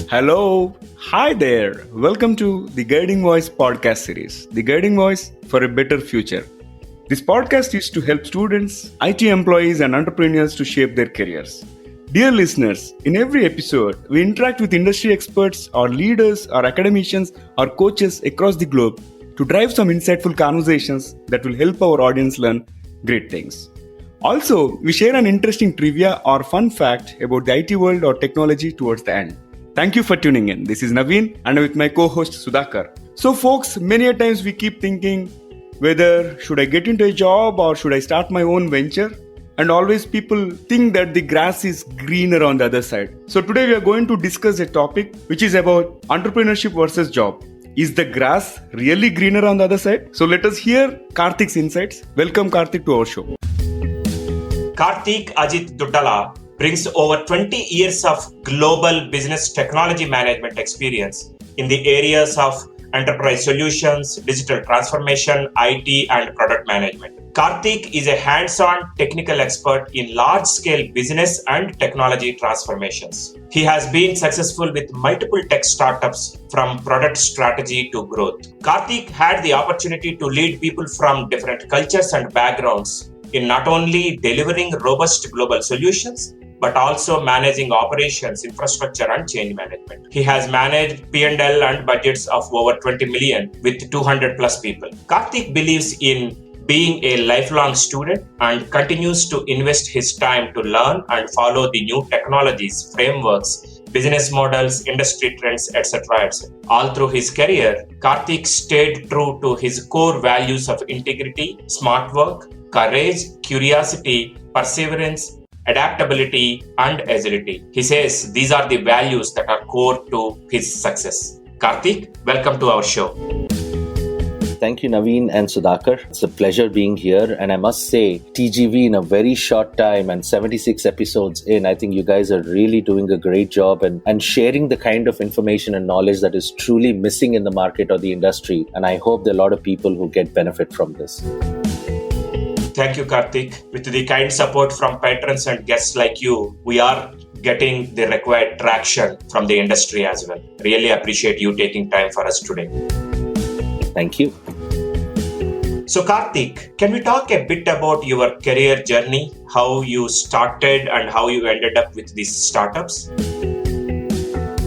Hello, hi there. Welcome to the Guiding Voice podcast series, The Guiding Voice for a Better Future. This podcast is to help students, IT employees, and entrepreneurs to shape their careers. Dear listeners, in every episode, we interact with industry experts, or leaders, or academicians, or coaches across the globe to drive some insightful conversations that will help our audience learn great things. Also, we share an interesting trivia or fun fact about the IT world or technology towards the end. Thank you for tuning in. This is Naveen and I'm with my co-host Sudhakar. So folks, many a times we keep thinking whether should I get into a job or should I start my own venture? And always people think that the grass is greener on the other side. So today we are going to discuss a topic which is about entrepreneurship versus job. Is the grass really greener on the other side? So let us hear Karthik's insights. Welcome Karthik to our show. Karthik Ajit Duddala brings over 20 years of global business technology management experience in the areas of enterprise solutions, digital transformation, IT, and product management. Karthik is a hands-on technical expert in large-scale business and technology transformations. He has been successful with multiple tech startups from product strategy to growth. Karthik had the opportunity to lead people from different cultures and backgrounds in not only delivering robust global solutions, but also managing operations, infrastructure, and change management. He has managed P&L and budgets of over 20 million with 200 plus people. Karthik believes in being a lifelong student and continues to invest his time to learn and follow the new technologies, frameworks, business models, industry trends, etc., etc. All through his career, Karthik stayed true to his core values of integrity, smart work, courage, curiosity, perseverance, adaptability, and agility. He says these are the values that are core to his success. Karthik, welcome to our show. Thank you, Naveen and Sudhakar. It's a pleasure being here. And I must say, TGV in a very short time and 76 episodes in, I think you guys are really doing a great job and sharing the kind of information and knowledge that is truly missing in the market or the industry. And I hope there are a lot of people who get benefit from this. Thank you, Karthik. With the kind support from patrons and guests like you, we are getting the required traction from the industry as well. Really appreciate you taking time for us today. Thank you. So Karthik, can we talk a bit about your career journey, how you started and how you ended up with these startups?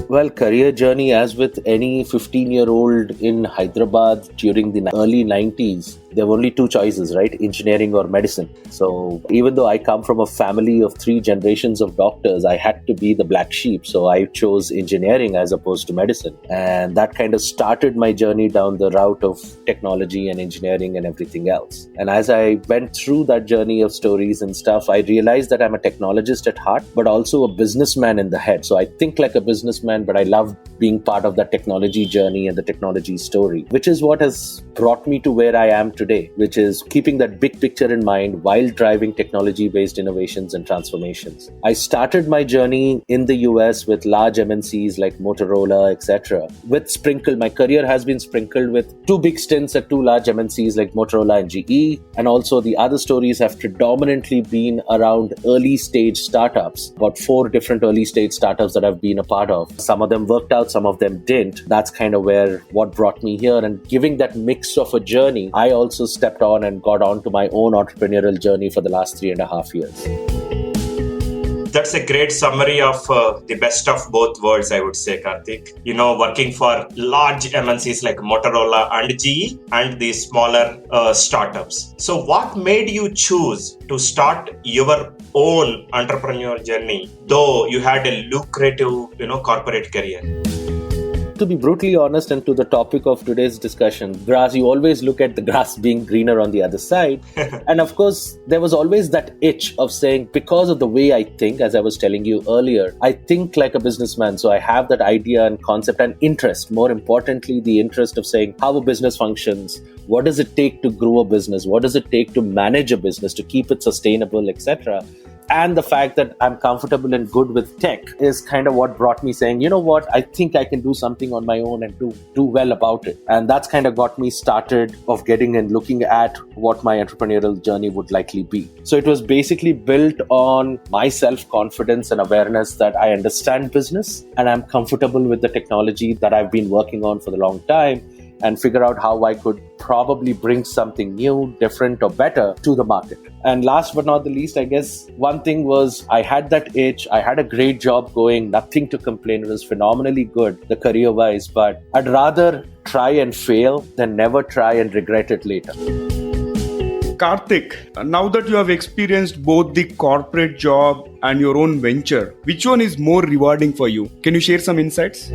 Well, career journey, as with any 15-year-old in Hyderabad during the early 90s, there were only two choices, right? Engineering or medicine. So even though I come from a family of 3 generations of doctors, I had to be the black sheep. So I chose engineering as opposed to medicine. And that kind of started my journey down the route of technology and engineering and everything else. And as I went through that journey of stories and stuff, I realized that I'm a technologist at heart, but also a businessman in the head. So I think like a businessman, but I love being part of that technology journey and the technology story, which is what has brought me to where I am today, which is keeping that big picture in mind while driving technology-based innovations and transformations. I started my journey in the US with large MNCs like Motorola, etc. With my career has been sprinkled with 2 big stints at 2 large MNCs like Motorola and GE. And also the other stories have predominantly been around early stage startups, about 4 different early stage startups that I've been a part of. Some of them worked out, some of them didn't. That's kind of what brought me here. And giving that mix of a journey, I also stepped on and got on to my own entrepreneurial journey for the last 3.5 years. That's a great summary of the best of both worlds, I would say, Karthik. Working for large MNCs like Motorola and GE and the smaller startups. So what made you choose to start your own entrepreneurial journey, though you had a lucrative, corporate career? To be brutally honest, and to the topic of today's discussion, grass, you always look at the grass being greener on the other side. And of course, there was always that itch of saying, because of the way I think, as I was telling you earlier, I think like a businessman. So I have that idea and concept and interest. More importantly, the interest of saying how a business functions. What does it take to grow a business? What does it take to manage a business, to keep it sustainable, etc.? and the fact that I'm comfortable and good with tech is kind of what brought me saying, you know what, I think I can do something on my own and do well about it. And that's kind of got me started of getting and looking at what my entrepreneurial journey would likely be. So it was basically built on my self-confidence and awareness that I understand business and I'm comfortable with the technology that I've been working on for a long time, and figure out how I could probably bring something new, different, or better to the market. And last but not the least, I guess one thing was I had that itch. I had a great job going, nothing to complain. It was phenomenally good, the career-wise, but I'd rather try and fail than never try and regret it later. Karthik, now that you have experienced both the corporate job and your own venture, which one is more rewarding for you? Can you share some insights?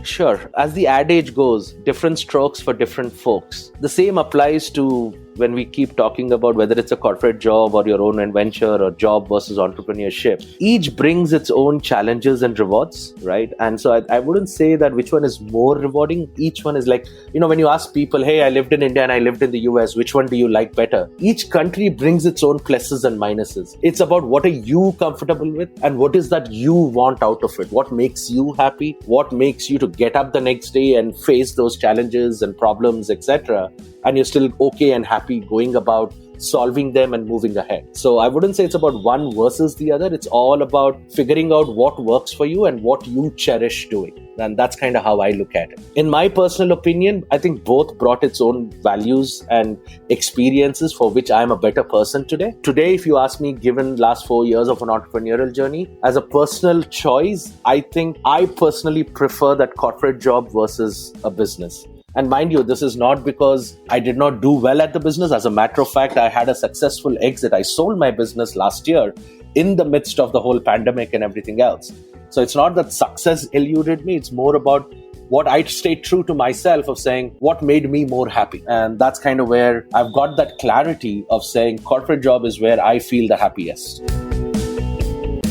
Sure. As the adage goes, different strokes for different folks. The same applies to when we keep talking about whether it's a corporate job or your own venture or job versus entrepreneurship. Each brings its own challenges and rewards, right? And so I wouldn't say that which one is more rewarding. Each one is like, when you ask people, hey, I lived in India and I lived in the US, which one do you like better? Each country brings its own pluses and minuses. It's about what are you comfortable with and what is that you want out of it? What makes you happy? What makes you to get up the next day and face those challenges and problems, etc., and you're still okay and happy going about solving them and moving ahead. So I wouldn't say it's about one versus the other. It's all about figuring out what works for you and what you cherish doing. And that's kind of how I look at it. In my personal opinion, I think both brought its own values and experiences for which I'm a better person today. Today, if you ask me, given last 4 years of an entrepreneurial journey, as a personal choice, I think I personally prefer that corporate job versus a business. And mind you, this is not because I did not do well at the business. As a matter of fact, I had a successful exit. I sold my business last year in the midst of the whole pandemic and everything else. So it's not that success eluded me. It's more about what I stayed true to myself of saying what made me more happy. And that's kind of where I've got that clarity of saying corporate job is where I feel the happiest.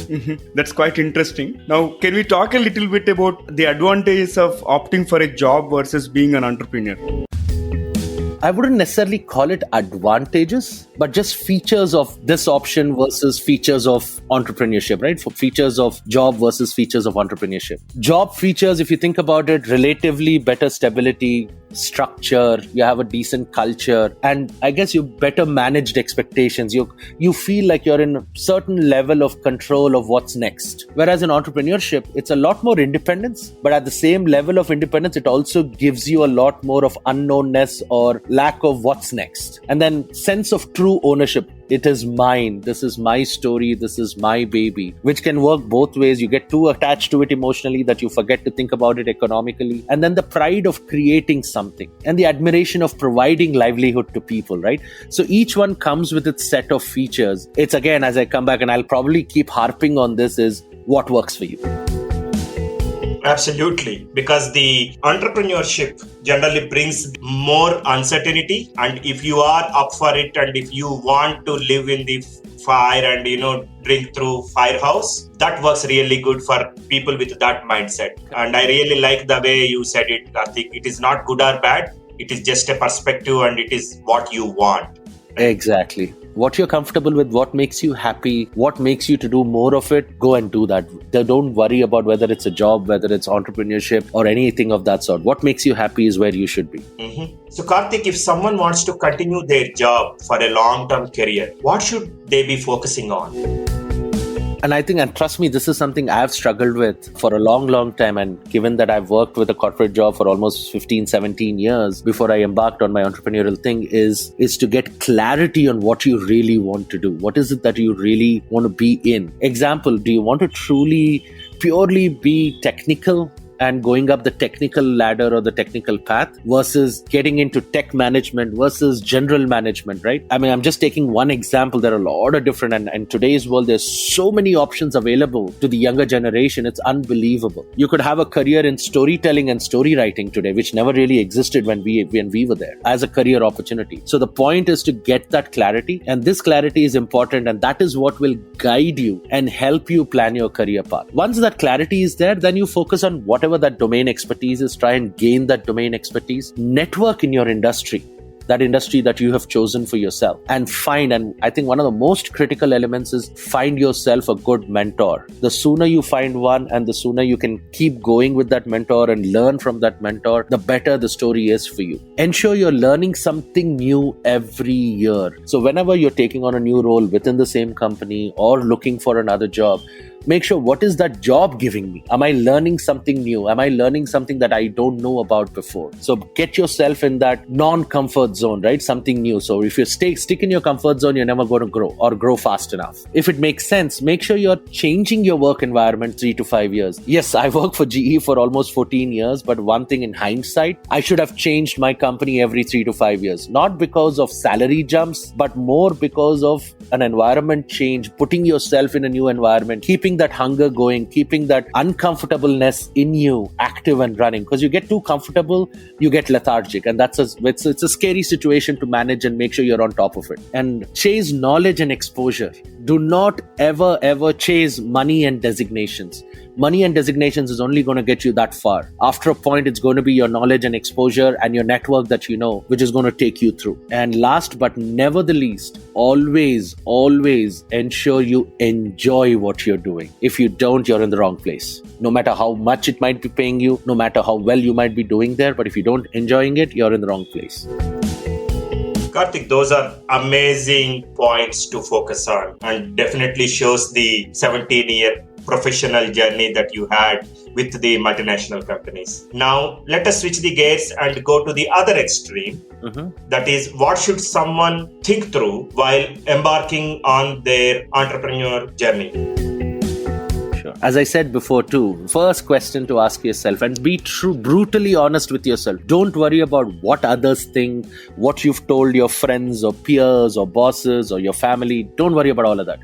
Mm-hmm. That's quite interesting. Now, can we talk a little bit about the advantages of opting for a job versus being an entrepreneur? I wouldn't necessarily call it advantages, but just features of this option versus features of entrepreneurship, right? For features of job versus features of entrepreneurship. Job features, if you think about it, relatively better stability, structure, you have a decent culture, and I guess you better managed expectations. You feel like you're in a certain level of control of what's next. Whereas in entrepreneurship, it's a lot more independence, but at the same level of independence, it also gives you a lot more of unknownness or lack of what's next. And then sense of true ownership. It is mine. This is my story. This is my baby, which can work both ways. You get too attached to it emotionally that you forget to think about it economically. And then the pride of creating something and the admiration of providing livelihood to people, right? So each one comes with its set of features. It's again, as I come back, and I'll probably keep harping on this, is what works for you. Absolutely, because the entrepreneurship generally brings more uncertainty, and if you are up for it and if you want to live in the fire and drink through firehouse, that works really good for people with that mindset. And I really like the way you said it, Karthik. It is not good or bad, it is just a perspective and it is what you want. Exactly. What you're comfortable with, what makes you happy, what makes you to do more of it, go and do that. Don't worry about whether it's a job, whether it's entrepreneurship or anything of that sort. What makes you happy is where you should be. Mm-hmm. So Karthik, if someone wants to continue their job for a long-term career, what should they be focusing on? And I think, and trust me, this is something I've struggled with for a long, long time. And given that I've worked with a corporate job for almost 15, 17 years before I embarked on my entrepreneurial thing, is to get clarity on what you really want to do. What is it that you really want to be in? Example, do you want to truly, purely be technical and going up the technical ladder or the technical path versus getting into tech management versus general management, right? I mean, I'm just taking one example. There are a lot of different, and in today's world, there's so many options available to the younger generation. It's unbelievable. You could have a career in storytelling and story writing today, which never really existed when we were there as a career opportunity. So the point is to get that clarity, and this clarity is important, and that is what will guide you and help you plan your career path. Once that clarity is there, then you focus on whatever that domain expertise is, try and gain that domain expertise, network in your industry. that industry that you have chosen for yourself. And I think one of the most critical elements is find yourself a good mentor. The sooner you find one and the sooner you can keep going with that mentor and learn from that mentor, the better the story is for you. Ensure you're learning something new every year. So whenever you're taking on a new role within the same company or looking for another job, make sure, what is that job giving me? Am I learning something new? Am I learning something that I don't know about before? So get yourself in that non-comfort zone, right? Something new. So if you stick in your comfort zone, you're never going to grow or grow fast enough. If it makes sense, make sure you're changing your work environment 3 to 5 years. Yes, I worked for GE for almost 14 years, but one thing in hindsight, I should have changed my company every 3 to 5 years. Not because of salary jumps, but more because of an environment change, putting yourself in a new environment, keeping that hunger going, keeping that uncomfortableness in you active and running. Because you get too comfortable, you get lethargic, and it's a scary situation to manage, and make sure you're on top of it. And chase knowledge and exposure. Do not ever chase money and designations. Money and designations is only going to get you that far. After a point, it's going to be your knowledge and exposure and your network that you know, which is going to take you through. And last but never the least, always ensure you enjoy what you're doing. If you don't, you're in the wrong place. No matter how much it might be paying you, no matter how well you might be doing there, but if you don't enjoying it, you're in the wrong place. Karthik, those are amazing points to focus on, and definitely shows the 17-year professional journey that you had with the multinational companies. Now, let us switch the gears and go to the other extreme. That is, what should someone think through while embarking on their entrepreneur journey? As I said before too, first question to ask yourself, and be brutally honest with yourself. Don't worry about what others think, what you've told your friends or peers or bosses or your family. Don't worry about all of that.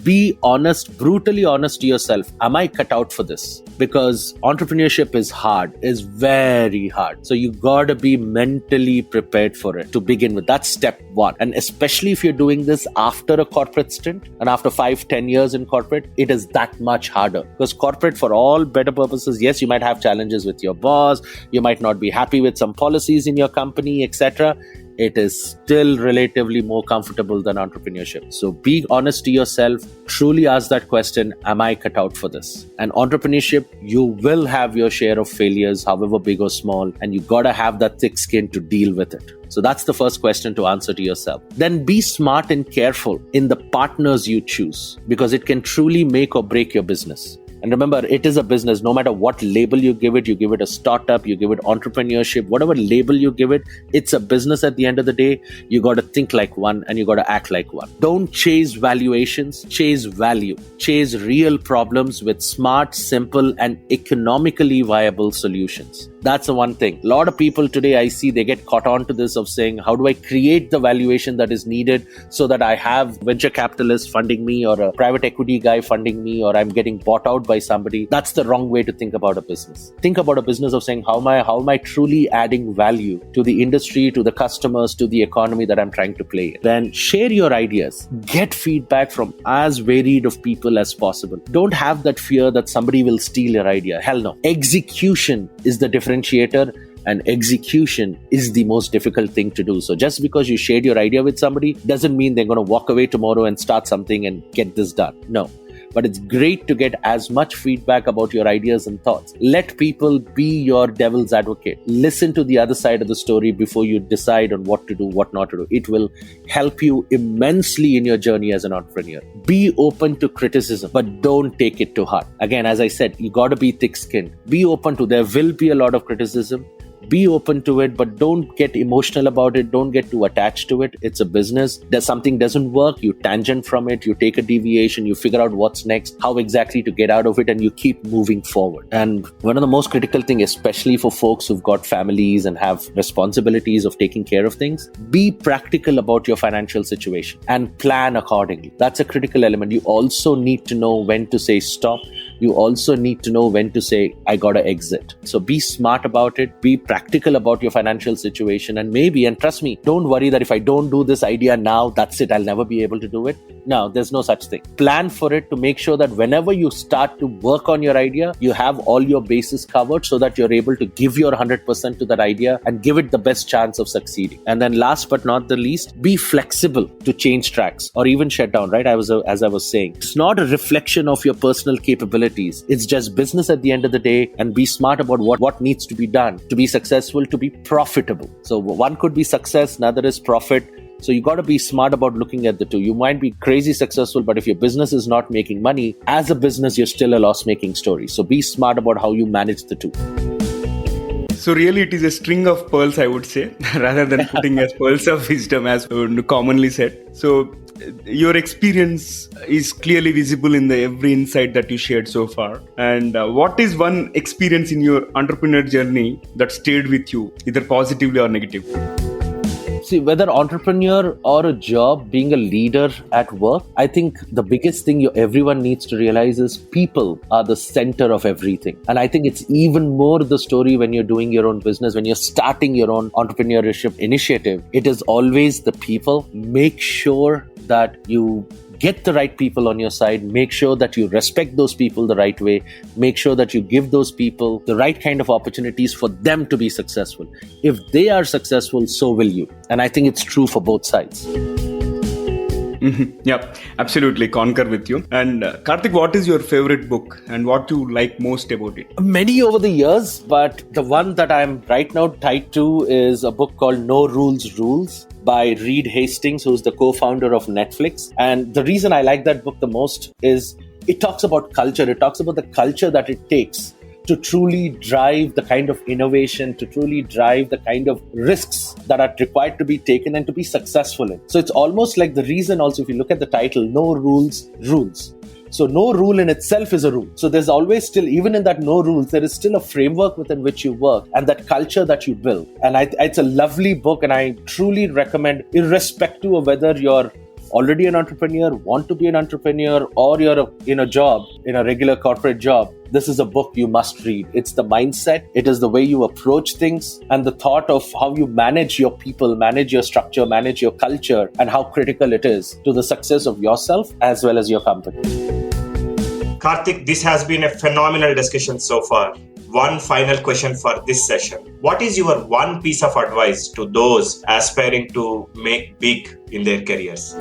Be honest, brutally honest to yourself. Am I cut out for this? Because entrepreneurship is hard, is very hard. So you gotta be mentally prepared for it to begin with. That's step one. And especially if you're doing this after a corporate stint and after 5-10 years in corporate, it is that much harder. Because corporate, for all better purposes, yes, you might have challenges with your boss, you might not be happy with some policies in your company, etc. It is still relatively more comfortable than entrepreneurship. So be honest to yourself, truly ask that question, am I cut out for this? And entrepreneurship, you will have your share of failures, however big or small, and you gotta have that thick skin to deal with it. So that's the first question to answer to yourself. Then be smart and careful in the partners you choose, because it can truly make or break your business. And remember, it is a business. No matter what label you give it a startup, you give it entrepreneurship, whatever label you give it, it's a business at the end of the day. You got to think like one and you got to act like one. Don't chase valuations, chase value. Chase real problems with smart, simple, and economically viable solutions. That's the one thing. A lot of people today I see, they get caught on to this of saying, how do I create the valuation that is needed so that I have venture capitalists funding me or a private equity guy funding me or I'm getting bought out by somebody? That's the wrong way to think about a business. Think about a business of saying, how am I truly adding value to the industry, to the customers, to the economy that I'm trying to play in? Then share your ideas. Get feedback from as varied of people as possible. Don't have that fear that somebody will steal your idea. Hell no. Execution is the differentiator, and execution is the most difficult thing to do. So just because you shared your idea with somebody doesn't mean they're going to walk away tomorrow and start something and get this done. No. But it's great to get as much feedback about your ideas and thoughts. Let people be your devil's advocate. Listen to the other side of the story before you decide on what to do, what not to do. It will help you immensely in your journey as an entrepreneur. Be open to criticism, but don't take it to heart. Again, as I said, you got to be thick-skinned. Be open to, there will be a lot of criticism. Be open to it, but don't get emotional about it. Don't get too attached to it. It's a business. There's something doesn't work, you tangent from it, you take a deviation, you figure out what's next, how exactly to get out of it, and you keep moving forward. And one of the most critical things, especially for folks who've got families and have responsibilities of taking care of things, be practical about your financial situation and plan accordingly. That's a critical element. You also need to know when to say stop. You also need to know when to say, I gotta exit. So be smart about it. Be practical about your financial situation. And trust me, don't worry that if I don't do this idea now, that's it. I'll never be able to do it. No, there's no such thing. Plan for it to make sure that whenever you start to work on your idea, you have all your bases covered so that you're able to give your 100% to that idea and give it the best chance of succeeding. And then last but not the least, be flexible to change tracks or even shut down, right? As I was saying, it's not a reflection of your personal capabilities. It's just business at the end of the day, and be smart about what needs to be done to be successful, to be profitable. So one could be success, another is profit. So you got to be smart about looking at the two. You might be crazy successful, but if your business is not making money, as a business, you're still a loss-making story. So be smart about how you manage the two. So really it is a string of pearls, I would say, rather than putting as pearls of wisdom as commonly said. So your experience is clearly visible in every insight that you shared so far. And what is one experience in your entrepreneur journey that stayed with you, either positively or negatively? See, whether entrepreneur or a job, being a leader at work, I think the biggest thing everyone needs to realize is people are the center of everything. And I think it's even more the story when you're doing your own business, when you're starting your own entrepreneurship initiative. It is always the people. Make sure that you get the right people on your side. Make sure that you respect those people the right way. Make sure that you give those people the right kind of opportunities for them to be successful. If they are successful, so will you. And I think it's true for both sides. Mm-hmm. Yep, absolutely concur with you. And Karthik, what is your favorite book and what you like most about it? Many over the years, but the one that I'm right now tied to is a book called No Rules Rules by Reed Hastings, who's the co-founder of Netflix. And the reason I like that book the most is it talks about culture. It talks about the culture that it takes to truly drive the kind of innovation, to truly drive the kind of risks that are required to be taken and to be successful in. So it's almost like the reason also, if you look at the title, No Rules, Rules. So no rule in itself is a rule. So there's always still, even in that no rules, there is still a framework within which you work and that culture that you build. And it's a lovely book, and I truly recommend, irrespective of whether you're already an entrepreneur, want to be an entrepreneur, or you're in a job, in a regular corporate job, this is a book you must read. It's the mindset, it is the way you approach things, and the thought of how you manage your people, manage your structure, manage your culture, and how critical it is to the success of yourself as well as your company. Karthik, this has been a phenomenal discussion so far. One final question for this session. What is your one piece of advice to those aspiring to make big in their careers?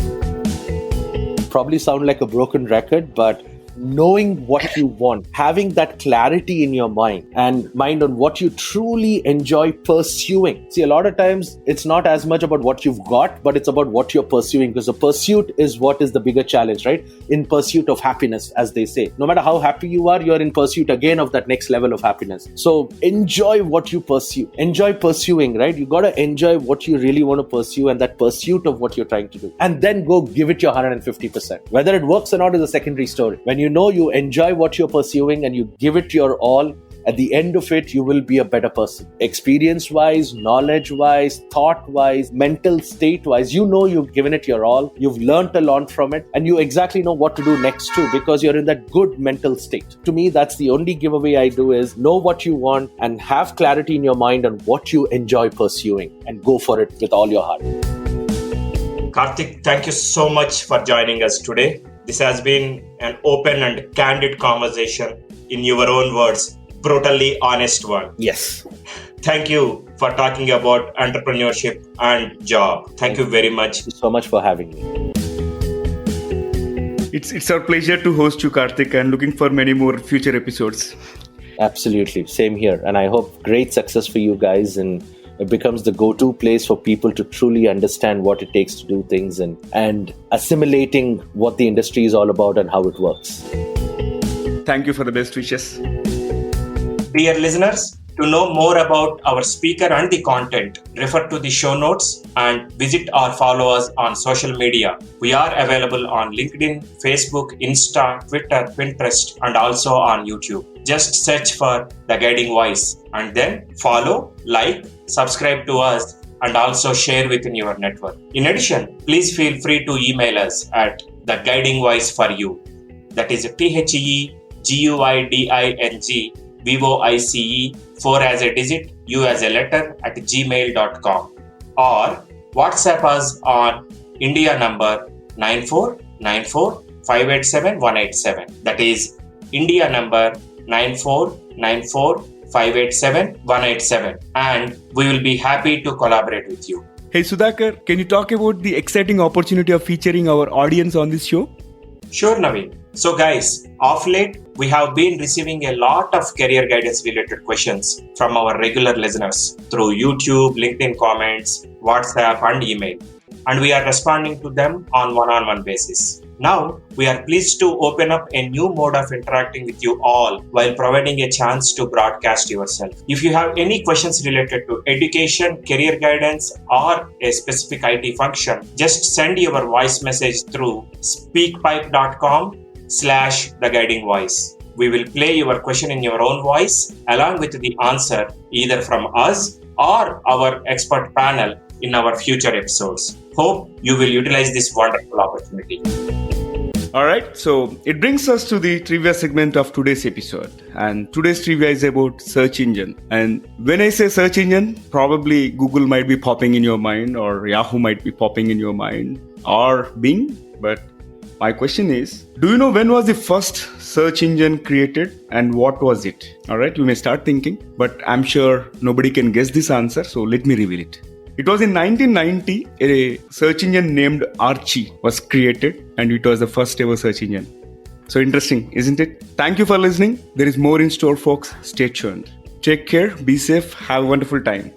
Probably sound like a broken record, but knowing what you want, having that clarity in your mind on what you truly enjoy pursuing. See, a lot of times it's not as much about what you've got, but it's about what you're pursuing, because the pursuit is what is the bigger challenge, right? In pursuit of happiness, as they say. No matter how happy you are, you're in pursuit again of that next level of happiness. So enjoy what you pursue. Enjoy pursuing, right? You got to enjoy what you really want to pursue and that pursuit of what you're trying to do. And then go give it your 150%. Whether it works or not is a secondary story. When you know you enjoy what you're pursuing and you give it your all, at the end of it, you will be a better person. Experience-wise, knowledge-wise, thought-wise, mental state-wise, you know you've given it your all, you've learned a lot from it, and you exactly know what to do next too, because you're in that good mental state. To me, that's the only giveaway I do, is know what you want and have clarity in your mind on what you enjoy pursuing, and go for it with all your heart. Karthik, thank you so much for joining us today. This has been an open and candid conversation, in your own words, brutally honest one. Yes. Thank you for talking about entrepreneurship and job. Thank you very much. Thank you so much for having me. It's our pleasure to host you, Karthik, and looking for many more future episodes. Absolutely. Same here. And I hope great success for you guys, and it becomes the go-to place for people to truly understand what it takes to do things and assimilating what the industry is all about and how it works. Thank you for the best wishes. Dear listeners, to know more about our speaker and the content, refer to the show notes and visit or follow us on social media. We are available on LinkedIn, Facebook, Insta, Twitter, Pinterest, and also on YouTube. Just search for The Guiding Voice and then follow, like, subscribe to us, and also share within your network. In addition, please feel free to email us at The Guiding Voice for You. That is TheGuidingVoice 4 as a digit, U as a letter at gmail.com, or WhatsApp us on India number 94 94987187. That is India number 94987187, and we will be happy to collaborate with you. Hey Sudhakar, can you talk about the exciting opportunity of featuring our audience on this show? Sure, Naveen. So guys, of late, we have been receiving a lot of career guidance related questions from our regular listeners through YouTube, LinkedIn comments, WhatsApp and email. And we are responding to them on one-on-one basis. Now, we are pleased to open up a new mode of interacting with you all while providing a chance to broadcast yourself. If you have any questions related to education, career guidance, or a specific IT function, just send your voice message through speakpipe.com/theguidingvoice. We will play your question in your own voice along with the answer either from us or our expert panel in our future episodes. Hope you will utilize this wonderful opportunity. Alright, so it brings us to the trivia segment of today's episode. And today's trivia is about search engine. And when I say search engine, probably Google might be popping in your mind, or Yahoo might be popping in your mind, or Bing. But my question is, do you know when was the first search engine created and what was it? Alright, you may start thinking, but I'm sure nobody can guess this answer, so let me reveal it. It was in 1990, a search engine named Archie was created, and it was the first ever search engine. So interesting, isn't it? Thank you for listening. There is more in store, folks. Stay tuned. Take care, be safe, have a wonderful time.